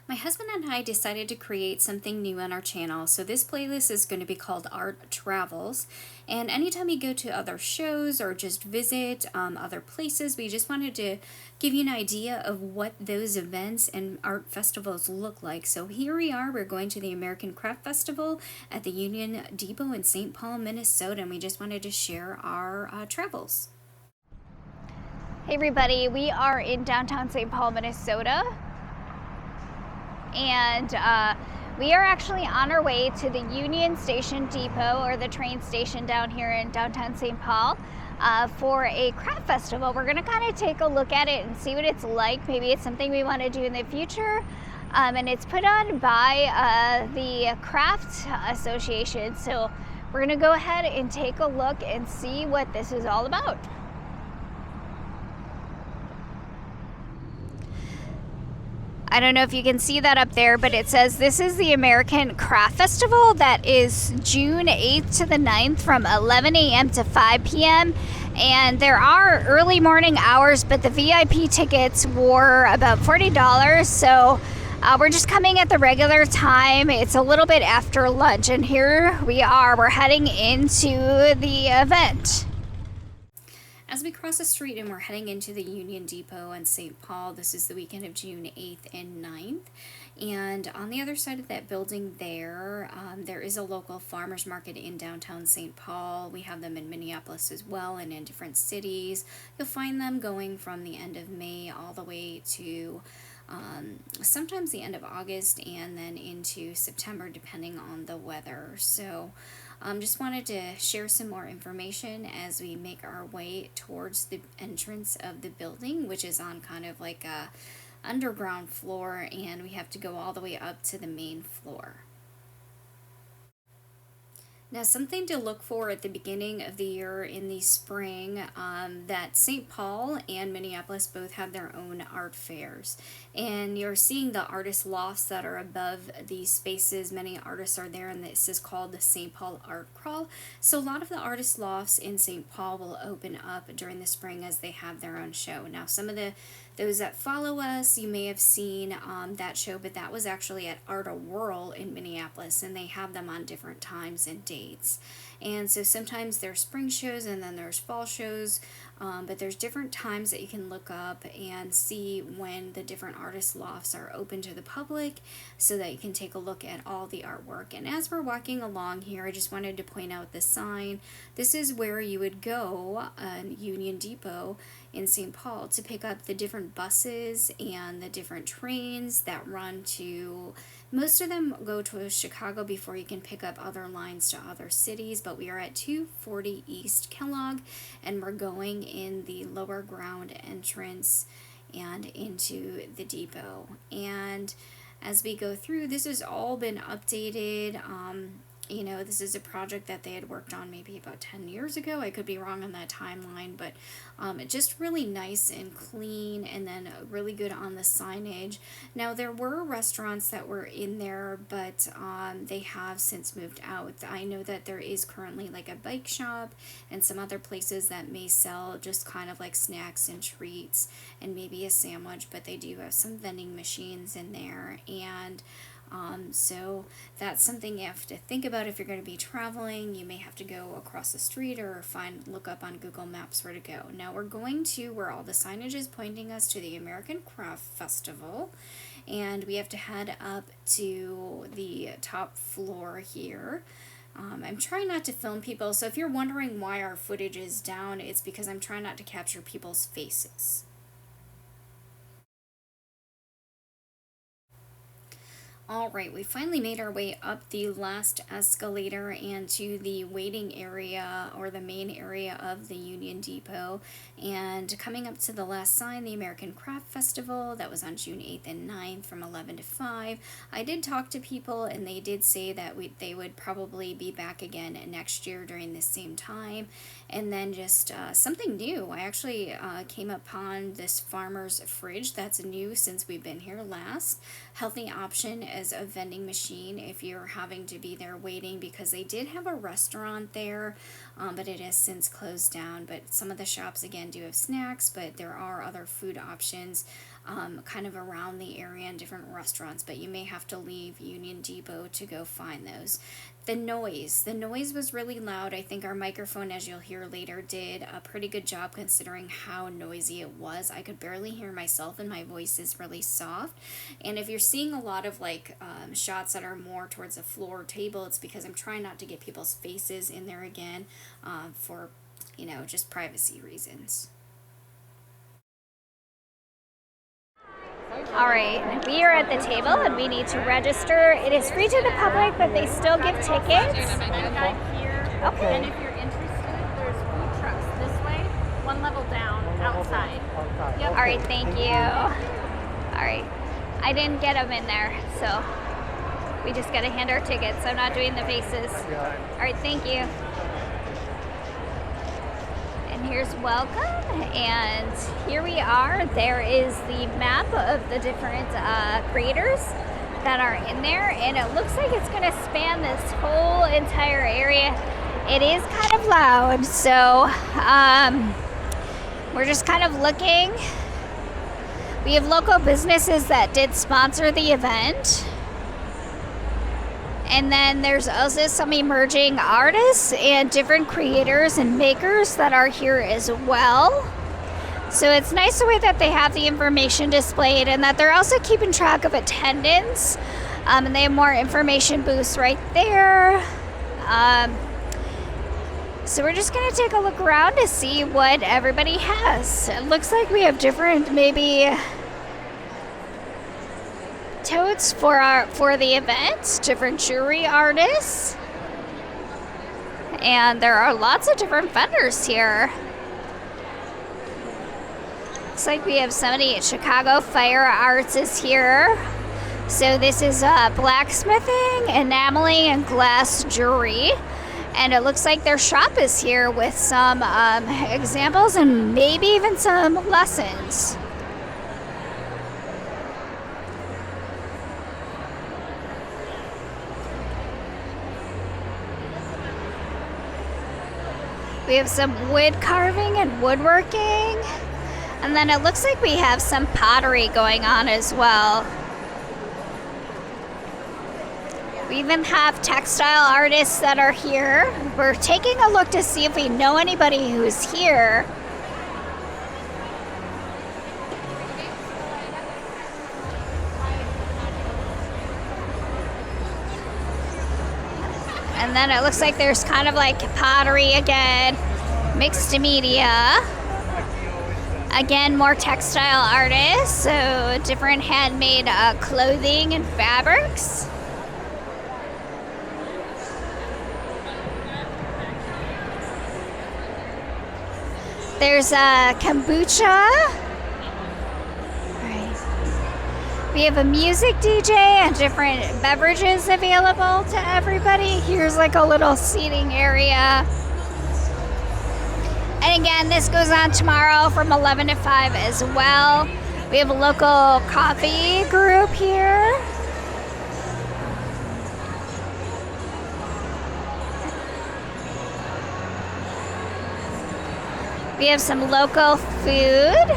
My husband and I decided to create something new on our channel. So, this playlist is going to be called Art Travels. And anytime we go to other shows or just visit other places, we just wanted to give you an idea of what those events and art festivals look like. So, here we are. We're going to the American Craft Festival at the Union Depot in St. Paul, Minnesota. And we just wanted to share our travels. Hey everybody, we are in downtown St. Paul, Minnesota, and we are actually on our way to the Union Station Depot, or the train station down here in downtown St. Paul, for a craft festival. We're going to kind of take a look at it and see what it's like. Maybe it's something we want to do in the future. And it's put on by the Craft Association. So we're going to go ahead and take a look and see what this is all about. I don't know if you can see that up there, but it says this is the American Craft Festival that is June 8th to the 9th from 11 a.m. to 5 p.m. And there are early morning hours, but the VIP tickets were about $40. So we're just coming at the regular time. It's a little bit after lunch, and here we are. We're heading into the event. As we cross the street and we're heading into the Union Depot in St. Paul, this is the weekend of June 8th and 9th. And on the other side of that building there is a local farmers market in downtown St. Paul. We have them in Minneapolis as well and in different cities. You'll find them going from the end of May all the way to sometimes the end of August and then into September depending on the weather. So just wanted to share some more information as we make our way towards the entrance of the building, which is on kind of like a underground floor, and we have to go all the way up to the main floor. Now, something to look for at the beginning of the year in the spring, that St. Paul and Minneapolis both have their own art fairs. And you're seeing the artist lofts that are above these spaces. Many artists are there, and this is called the St. Paul Art Crawl. So a lot of the artist lofts in St. Paul will open up during the spring as they have their own show. Now, some of those that follow us, you may have seen that show, but that was actually at Art a Whirl in Minneapolis, and they have them on different times and dates. And so sometimes there's spring shows and then there's fall shows, but there's different times that you can look up and see when the different artist lofts are open to the public so that you can take a look at all the artwork. And as we're walking along here, I just wanted to point out the sign. This is where you would go, Union Depot in St. Paul, to pick up the different buses and the different trains that run to, most of them go to Chicago before you can pick up other lines to other cities, but we are at 240 East Kellogg, and we're going in the lower ground entrance and into the depot. And as we go through, this has all been updated. This is a project that they had worked on maybe about 10 years ago. I could be wrong on that timeline, but it's just really nice and clean, and then really good on the signage. Now, there were restaurants that were in there, but they have since moved out. I know that there is currently like a bike shop and some other places that may sell just kind of like snacks and treats and maybe a sandwich, but they do have some vending machines in there. And so that's something you have to think about if you're going to be traveling. You may have to go across the street or look up on Google Maps where to go. Now we're going to where all the signage is pointing us to the American Craft Festival, and we have to head up to the top floor here. I'm trying not to film people, so if you're wondering why our footage is down, it's because I'm trying not to capture people's faces. Alright, we finally made our way up the last escalator and to the waiting area, or the main area of the Union Depot. And coming up to the last sign, the American Craft Festival, that was on June 8th and 9th from 11 to 5. I did talk to people, and they did say that they would probably be back again next year during this same time. And then just something new. I actually came upon this farmer's fridge that's new since we've been here last. Healthy option as a vending machine if you're having to be there waiting, because they did have a restaurant there, but it has since closed down. But some of the shops again do have snacks, but there are other food options kind of around the area in different restaurants, but you may have to leave Union Depot to go find those. The noise was really loud. I think our microphone, as you'll hear later, did a pretty good job considering how noisy it was. I could barely hear myself, and my voice is really soft. And if you're seeing a lot of shots that are more towards the floor or table, it's because I'm trying not to get people's faces in there again, for just privacy reasons. All right, we are at the table and we need to register. It is free to the public, but they still give tickets. Okay. And if you're interested, there's food trucks this way, one level down, outside. Yep. All right, thank you. All right, I didn't get them in there, so we just got to hand our tickets. I'm not doing the faces. All right, thank you. And here's welcome, and here we are. There is the map of the different creators that are in there, and it looks like it's going to span this whole entire area. It is kind of loud, so we're just kind of looking. We have local businesses that did sponsor the event. And then there's also some emerging artists and different creators and makers that are here as well. So it's nice the way that they have the information displayed and that they're also keeping track of attendance. And they have more information booths right there. So we're just going to take a look around to see what everybody has. It looks like we have different maybe totes for the event, different jewelry artists, and there are lots of different vendors here. Looks like we have somebody at Chicago Fire Arts is here. So this is blacksmithing, enameling, and glass jewelry, and it looks like their shop is here with some examples and maybe even some lessons. We have some wood carving and woodworking. And then it looks like we have some pottery going on as well. We even have textile artists that are here. We're taking a look to see if we know anybody who's here. And then it looks like there's kind of like pottery again, mixed media. Again, more textile artists, so different handmade clothing and fabrics. There's kombucha. We have a music DJ and different beverages available to everybody. Here's like a little seating area. And again, this goes on tomorrow from 11 to 5 as well. We have a local coffee group here. We have some local food.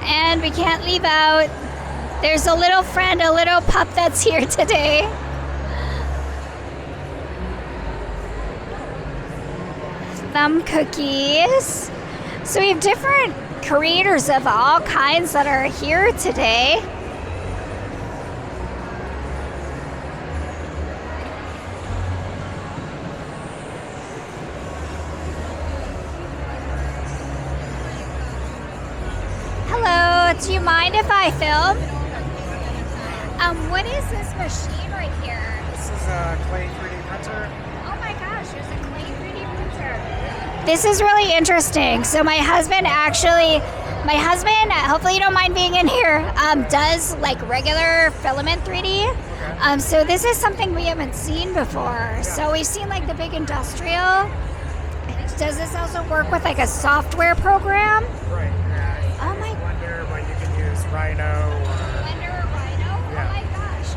And we can't leave out, there's a little friend, a little pup that's here today. Thumb cookies. So we have different creators of all kinds that are here today. Hello, do you mind if I film? What is this machine right here? This is a clay 3D printer. Oh my gosh, there's a clay 3D printer. This is really interesting. So my husband, hopefully you don't mind being in here, does like regular filament 3D. Okay. So this is something we haven't seen before. Yeah. So we've seen like the big industrial. Does this also work with like a software program? Right. Yeah. Oh my. Blender, but you can use Rhino. Blender or Rhino? Yeah. Oh my gosh.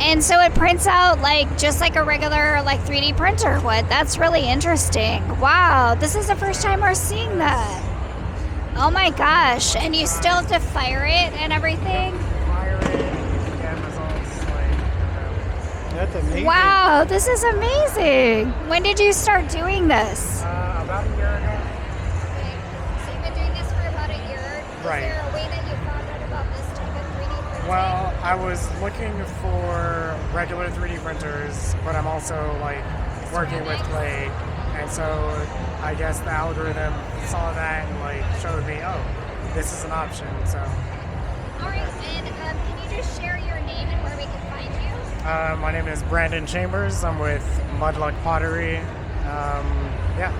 And so it prints out like just like a regular like 3D printer would. That's really interesting. Wow, this is the first time we're seeing that. Oh my gosh. And you still have to fire it and everything? Fire it, and you get results That's amazing. Wow, this is amazing. When did you start doing this? about a year ago. So you've been doing this for about a year. Right. Is there a way that you found out about this type of 3D printing? Well, I was looking for regular 3D printers, but I'm also like working with clay, and so I guess the algorithm saw that and like showed me, oh, this is an option. So All right, and can you just share your name and where we can find you? my name is Brandon Chambers. I'm with Mudluck Pottery. Yeah,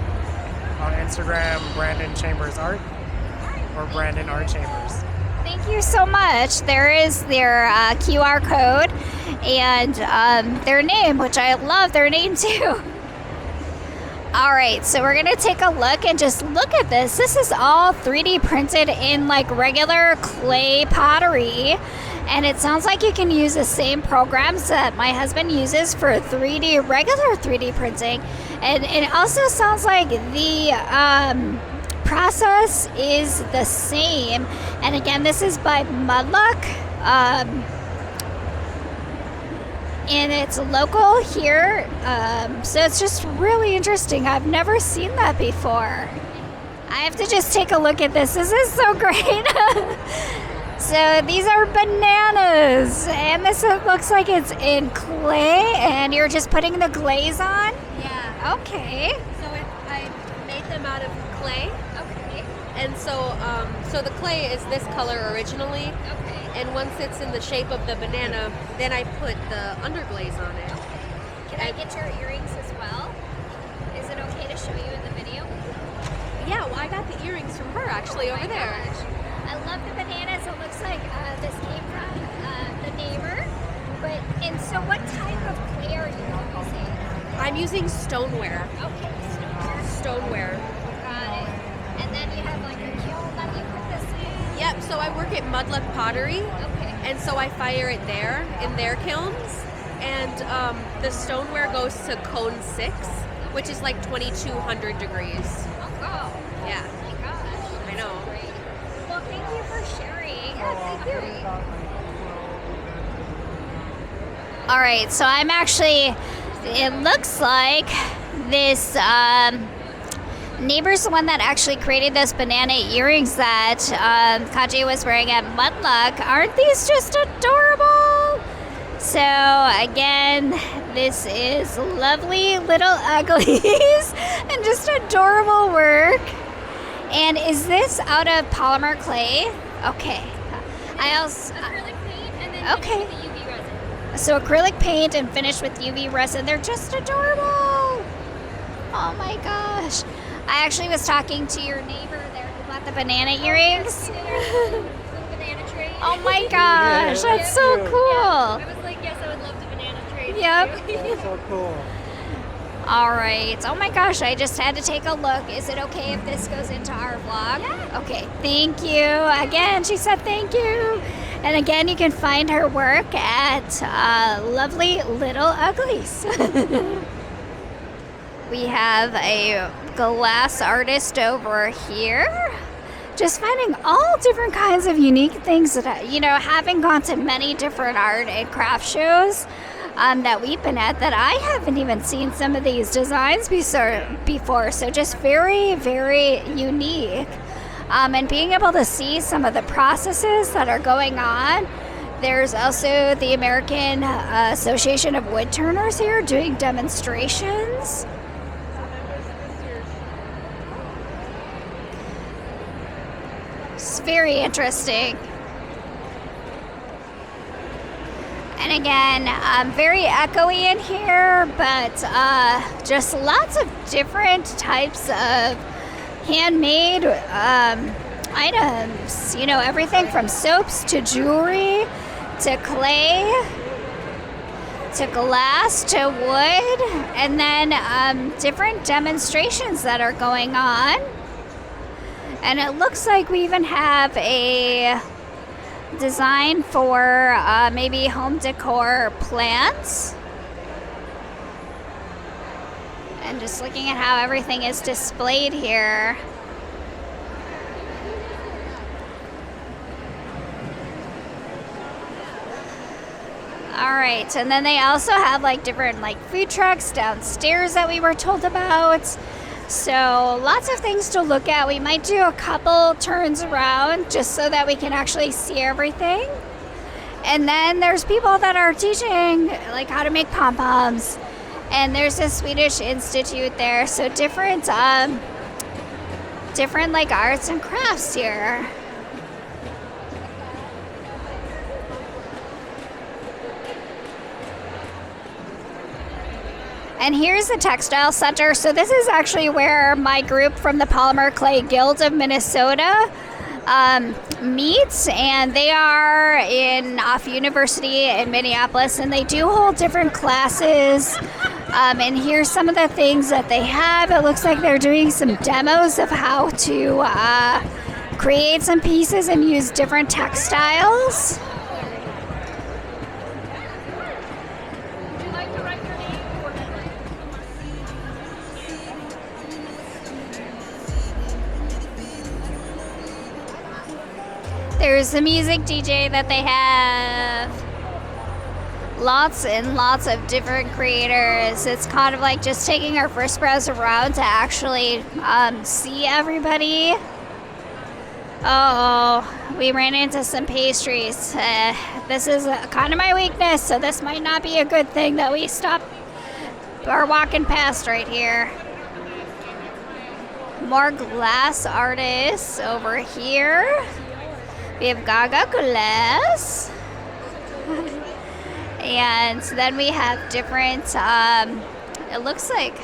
on Instagram, Brandon Chambers Art or Brandon Art Chambers. Thank you so much. There is their QR code and their name, which I love their name too. All right, so we're gonna take a look and just look at this. This is all 3D printed in like regular clay pottery. And it sounds like you can use the same programs that my husband uses for regular 3D printing. And it also sounds like the process is the same. And again, this is by Mudluck. And it's local here. So it's just really interesting. I've never seen that before. I have to just take a look at this. This is so great. So these are bananas, and this looks like it's in clay, and you're just putting the glaze on? Yeah. Okay. So I made them out of clay, Okay. and so the clay is this color originally, Okay. and once it's in the shape of the banana, then I put the underglaze on it. Can I get your earrings as well? Is it okay to show you in the video? Yeah, well, I got the earrings from her actually over there. Gosh. I love the bananas. It looks like this came from the neighbor. And so what type of clay are you using? I'm using stoneware. Okay, Stoneware. got it. And then you have like a kiln that you put this in? Yep. So I work at Mudluck Pottery, Okay. and so I fire it there in their kilns, and the stoneware goes to cone 6, which is like 2,200 degrees. Oh, wow. Yeah. Oh my gosh. I know. Great. Well, thank you for sharing. Yeah, thank you. All right, so I'm actually, it looks like this neighbor's the one that actually created those banana earrings that Kaji was wearing at Mudluck. Aren't these just adorable? So again, this is lovely little uglies and just adorable work. And is this out of polymer clay? Okay. I also Acrylic paint and then Okay. finish with the UV resin. so acrylic paint and finished with UV resin. They're just adorable. Oh my gosh. I actually was talking to your neighbor there who bought the banana earrings. Little banana trade. Oh my gosh, that's so I cool. was like, yes, I would love the banana trade. Yep. That's so cool. All right. Oh my gosh, I just had to take a look. Is it okay if this goes into our vlog? Yeah. Okay. Thank you. Again, she said thank you. And again, you can find her work at Lovely Little Uglies. We have a glass artist over here. Just finding all different kinds of unique things that, having gone to many different art and craft shows that we've been at, that I haven't even seen some of these designs before. So just very, very unique. And being able to see some of the processes that are going on. There's also the American Association of Woodturners here doing demonstrations. It's very interesting. And again, very echoey in here, but just lots of different types of handmade items. Everything from soaps to jewelry to clay to glass to wood, and then different demonstrations that are going on. And it looks like we even have a design for maybe home decor plants. And just looking at how everything is displayed here. All right, and then they also have like different like food trucks downstairs that we were told about. So lots of things to look at. We might do a couple turns around just so that we can actually see everything. And then there's people that are teaching like how to make pom-poms. And there's a Swedish institute there. So different like arts and crafts here. And here's the textile center. So this is actually where my group from the Polymer Clay Guild of Minnesota meets, and they are in Off University in Minneapolis, and they do hold different classes. And here's some of the things that they have. It looks like they're doing some demos of how to create some pieces and use different textiles. There's a music DJ that they have. Lots and lots of different creators. It's kind of like just taking our first browse around to actually see everybody. Oh, we ran into some pastries. This is kind of my weakness, so this might not be a good thing that we stop or walking past right here. More glass artists over here. We have Gaga Glass. And then we have different, it looks like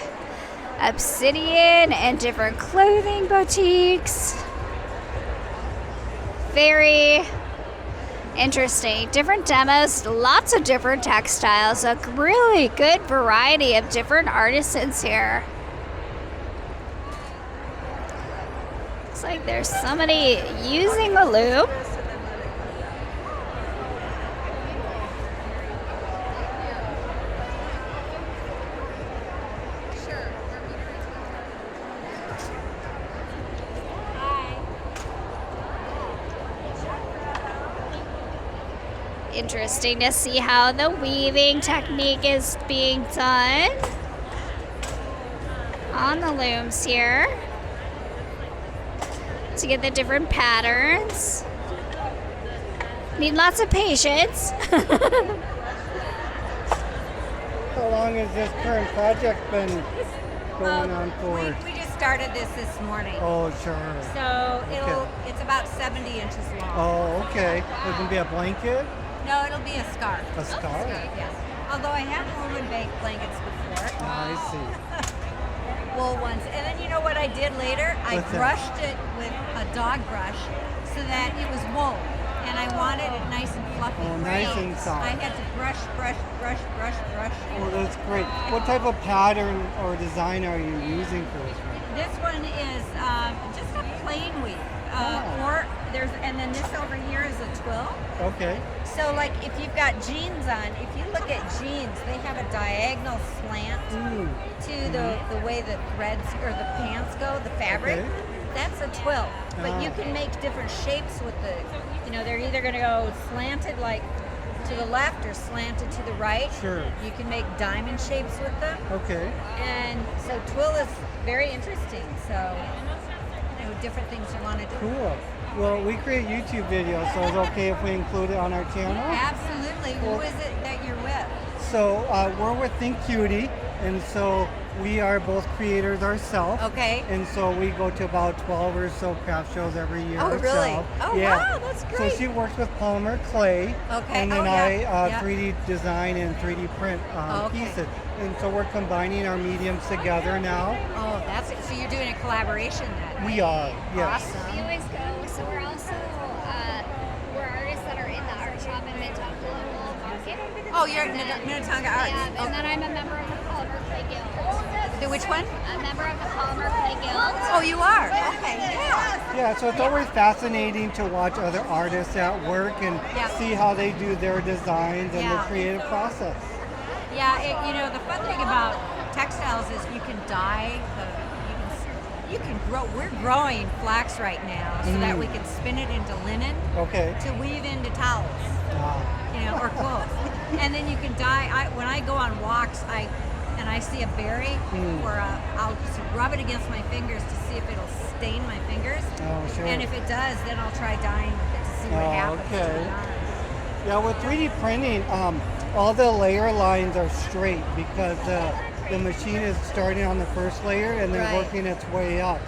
obsidian and different clothing boutiques. Very interesting. Different demos, lots of different textiles, a really good variety of different artisans here. Looks like there's somebody using the loom. Interesting to see how the weaving technique is being done on the looms here to get the different patterns. Need lots of patience. How long has this current project been going on for? We just started this morning. Oh, sure. So it's about 70 inches long. Oh, okay. It can be a blanket? No, it'll be a scarf. A scarf? Yes. Although I have woven baked blankets before. I see. Wool ones. And then you know what I did later? I What's that? brushed it with a dog brush so that it was wool. And I wanted it nice and fluffy. Oh, nice and soft. I had to brush. Oh, that's great. What type of pattern or design are you using for this one? This one is just a plain weave. And then this over here is a twill. Okay. So like if you've got jeans on, if you look at jeans, they have a diagonal slant to the way the threads or the pants go, the fabric. Okay. That's a twill. But you can make different shapes with they're either going to go slanted like to the left or slanted to the right. Sure. You can make diamond shapes with them. Okay. And so twill is very interesting. So different things you want to do. Cool. Well, we create YouTube videos, so it's okay if we include it on our channel? Absolutely. Cool. Who is it that you're with? So we're with Think Cutie, and so we are both creators ourselves. Okay. And so we go to about 12 or so craft shows every year. Oh, really? ourselves. Oh, yeah. wow, that's great. So she works with polymer clay. Okay. And then Oh, yeah. I Yeah. 3D design and 3D print Okay. pieces. And so we're combining our mediums together now. Oh, that's it. So you're doing a collaboration then? We are, yes. Awesome. We always go, so we're also, we're artists that are in the art shop in Minnetonka Local Market. Oh, you're at Minnetonka Arts. Yeah, and then I'm a member of the Polymer Clay Guild. Which one? A member of the Polymer Clay Guild. Oh, you are? Okay, yeah. Yeah, so it's always fascinating to watch other artists at work and Yeah. see how they do their designs and the Yeah. creative process. Yeah, the fun thing about textiles is you can dye you can grow. We're growing flax right now so that we can spin it into linen Okay. to weave into towels, Wow. or clothes. and then you can dye. When I go on walks, and I see a berry, or I'll just rub it against my fingers to see if it'll stain my fingers. Oh, sure. And if it does, then I'll try dyeing with it to see what happens. okay. To the yarn. Yeah, with 3D printing, all the layer lines are straight because the machine is starting on the first layer and then Right. working its way up.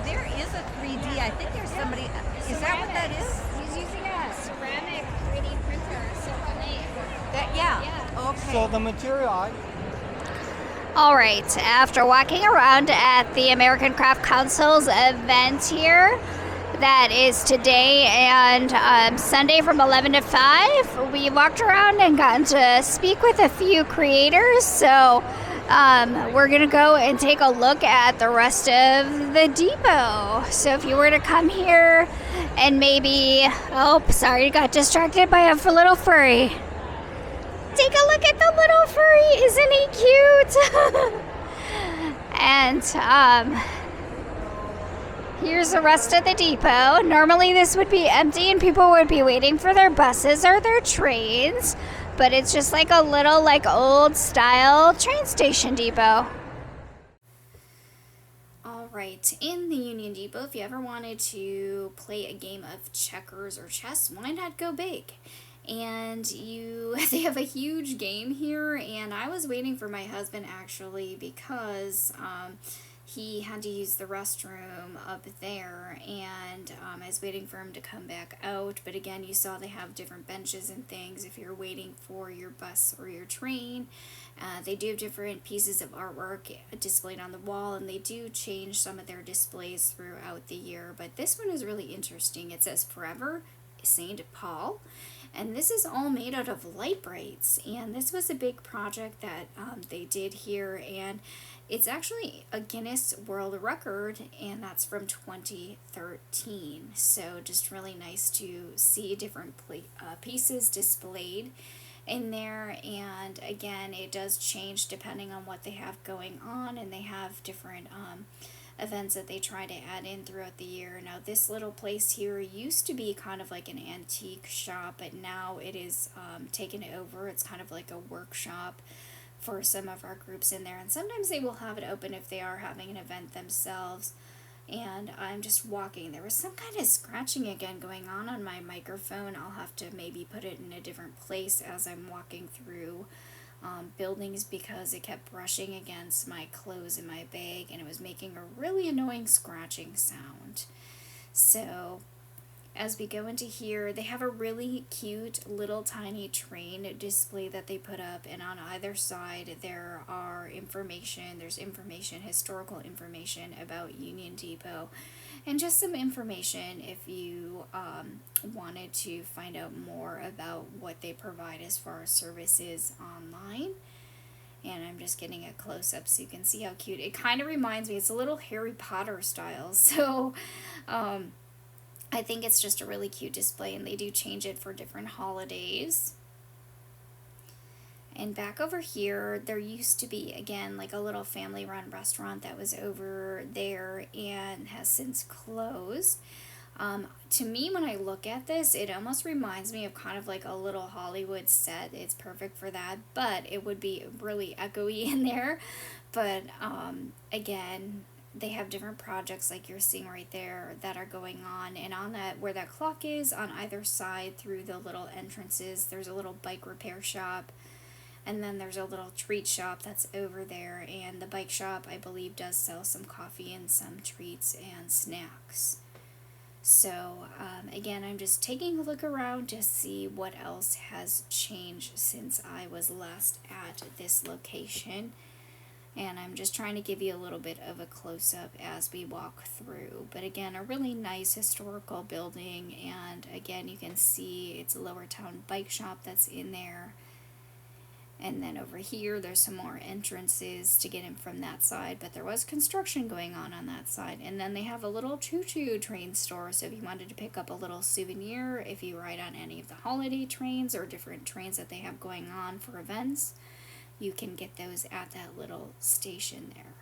There is a 3D. I think there's somebody. Is that what that is? He's using a ceramic 3D printer, Silconate. That yeah. Okay. So the material, All right, after walking around at the American Craft Council's event here, that is today and Sunday from 11 to 5, we walked around and gotten to speak with a few creators. So we're going to go and take a look at the rest of the depot. So if you were to come here and maybe, oh, sorry, got distracted by a little furry. Take a look at the little furry. Isn't he cute? And here's the rest of the depot. Normally this would be empty and people would be waiting for their buses or their trains, but it's just like a little old style train station depot. Alright, in the Union Depot, if you ever wanted to play a game of checkers or chess, why not go big? And they have a huge game here, and I was waiting for my husband actually because he had to use the restroom up there, and I was waiting for him to come back out. But again, you saw they have different benches and things if you're waiting for your bus or your train. They do have different pieces of artwork displayed on the wall, and they do change some of their displays throughout the year. But this one is really interesting. It says Forever St. Paul. And this is all made out of light brights, and this was a big project that they did here, and it's actually a Guinness World Record, and that's from 2013. So just really nice to see different pieces displayed in there. And again, it does change depending on what they have going on, and they have different events that they try to add in throughout the year. Now this little place here used to be kind of like an antique shop, but now it is taken over. It's kind of like a workshop for some of our groups in there, and sometimes they will have it open if they are having an event themselves. And I'm just walking. There was some kind of scratching again going on my microphone. I'll have to maybe put it in a different place as I'm walking through buildings, because it kept brushing against my clothes in my bag and it was making a really annoying scratching sound. So as we go into here, they have a really cute little tiny train display that they put up, and on either side there are there's information, historical information about Union Depot, and just some information if you wanted to find out more about what they provide as far as services online. And I'm just getting a close-up so you can see how cute. It kind of reminds me, it's a little Harry Potter style, so I think it's just a really cute display, and they do change it for different holidays. And back over here, there used to be, again, like a little family-run restaurant that was over there and has since closed. To me, when I look at this, it almost reminds me of kind of like a little Hollywood set. It's perfect for that, but it would be really echoey in there. But again, they have different projects like you're seeing right there that are going on, and on that, where that clock is, on either side through the little entrances, there's a little bike repair shop, and then there's a little treat shop that's over there, and the bike shop, I believe, does sell some coffee and some treats and snacks. So again, I'm just taking a look around to see what else has changed since I was last at this location. And I'm just trying to give you a little bit of a close-up as we walk through. But again, a really nice historical building, and again, you can see it's a Lower Town bike shop that's in there. And then over here, there's some more entrances to get in from that side, but there was construction going on that side. And then they have a little choo-choo train store, so if you wanted to pick up a little souvenir, if you ride on any of the holiday trains or different trains that they have going on for events, you can get those at that little station there.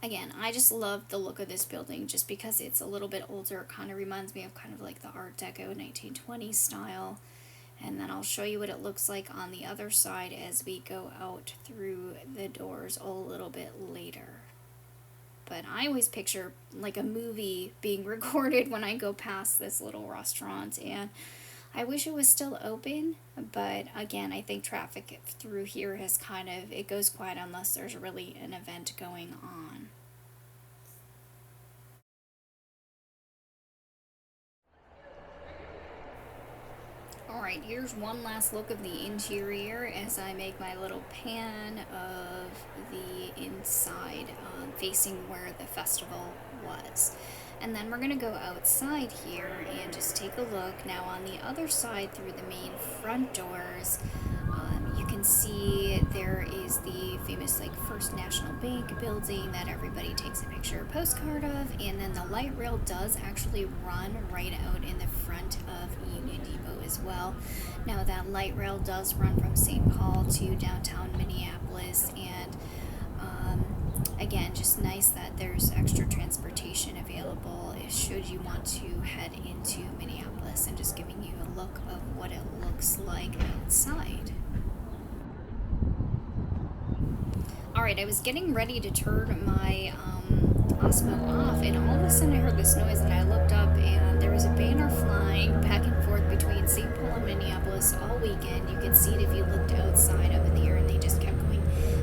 Again, I just love the look of this building just because it's a little bit older. It kind of reminds me of kind of like the Art Deco 1920s style. And then I'll show you what it looks like on the other side as we go out through the doors a little bit later. But I always picture like a movie being recorded when I go past this little restaurant, and I wish it was still open, but again, I think traffic through here has it goes quiet unless there's really an event going on. Alright, here's one last look of the interior as I make my little pan of the inside facing where the festival was. And then we're going to go outside here and just take a look. Now on the other side through the main front doors, you can see there is the famous like First National Bank building that everybody takes a picture or postcard of, and then the light rail does actually run right out in the front of Union Depot as well. Now that light rail does run from St. Paul to downtown Minneapolis, and again, just nice that there's extra transportation available should you want to head into Minneapolis, and just giving you a look of what it looks like outside. Alright, I was getting ready to turn my Osmo off, and all of a sudden I heard this noise, and I looked up, and there was a banner flying back and forth between St. Paul and Minneapolis all weekend. You could see it if you looked outside up in the air, and they just kept going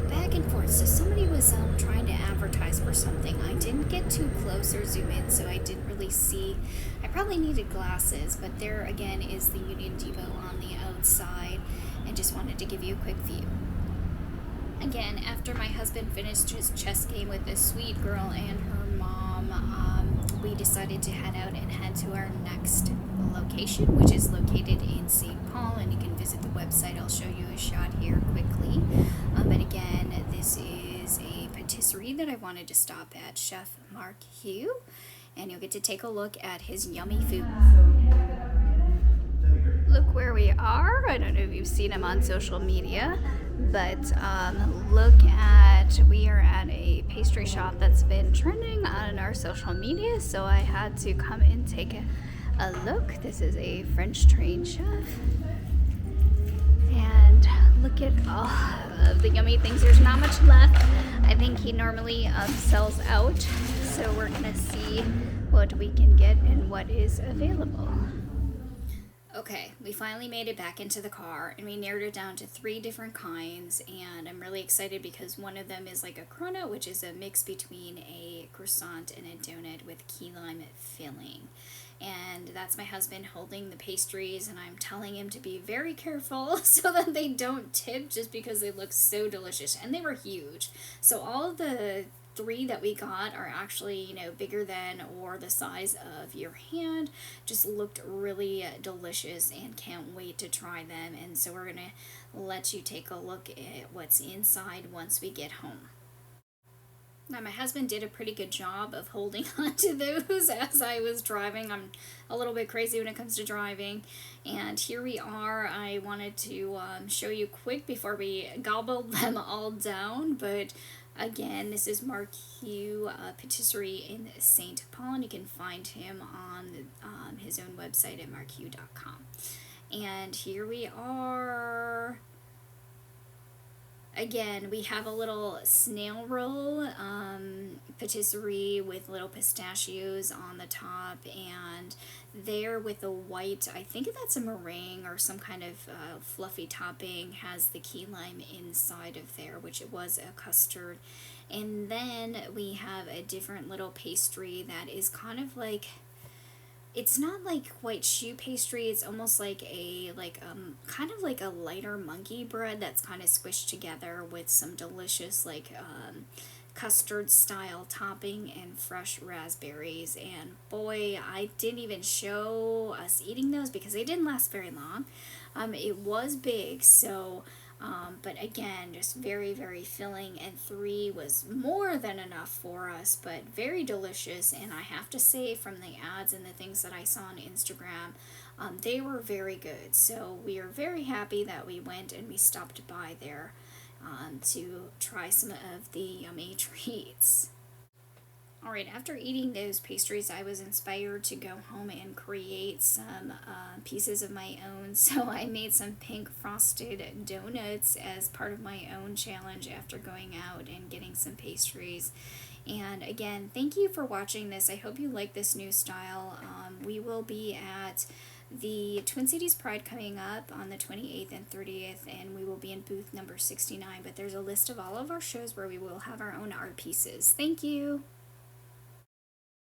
back and forth. So somebody was trying to advertise for something. I didn't get too close or zoom in, so I didn't really see. I probably needed glasses, but there again is the Union Depot on the outside, and just wanted to give you a quick view. Again, after my husband finished his chess game with this sweet girl and her mom, we decided to head out and head to our next location, which is located in St. Paul, and you can visit the website. I'll show you a shot here quickly. But again, this is a patisserie that I wanted to stop at, Chef Mark Hugh, and you'll get to take a look at his yummy food. Look where we are. I don't know if you've seen him on social media, but look at, we are at a pastry shop that's been trending on our social media, so I had to come and take a look. This is a French trained chef, and look at all of the yummy things. There's not much left. I think he normally sells out, so we're gonna see what we can get and what is available. Okay, we finally made it back into the car, and we narrowed it down to 3 different kinds, and I'm really excited because one of them is like a cronut, which is a mix between a croissant and a donut with key lime filling. And that's my husband holding the pastries, and I'm telling him to be very careful so that they don't tip, just because they look so delicious, and they were huge. So all of the 3 that we got are actually, you know, bigger than or the size of your hand. Just looked really delicious, and can't wait to try them. And so we're gonna let you take a look at what's inside once we get home. Now, my husband did a pretty good job of holding on to those as I was driving. I'm a little bit crazy when it comes to driving. And here we are. I wanted to show you quick before we gobbled them all down. But again, this is Mark Hugh Patisserie in St. Paul, and you can find him on his own website at markhugh.com. And here we are. Again, we have a little snail roll patisserie with little pistachios on the top, and there with the white, I think that's a meringue or some kind of fluffy topping, has the key lime inside of there, which it was a custard. And then we have a different little pastry that is kind of like, it's not like white choux pastry, it's almost like a kind of like a lighter monkey bread that's kind of squished together with some delicious custard style topping and fresh raspberries. And boy, I didn't even show us eating those because they didn't last very long. It was big, so but again, just very, very filling, and 3 was more than enough for us, but very delicious. And I have to say, from the ads and the things that I saw on Instagram, they were very good. So we are very happy that we went and we stopped by there to try some of the yummy treats. All right, after eating those pastries, I was inspired to go home and create some pieces of my own. So I made some pink frosted donuts as part of my own challenge after going out and getting some pastries. And again, thank you for watching this. I hope you like this new style. We will be at the Twin Cities Pride coming up on the 28th and 30th, and we will be in booth number 69. But there's a list of all of our shows where we will have our own art pieces. Thank you.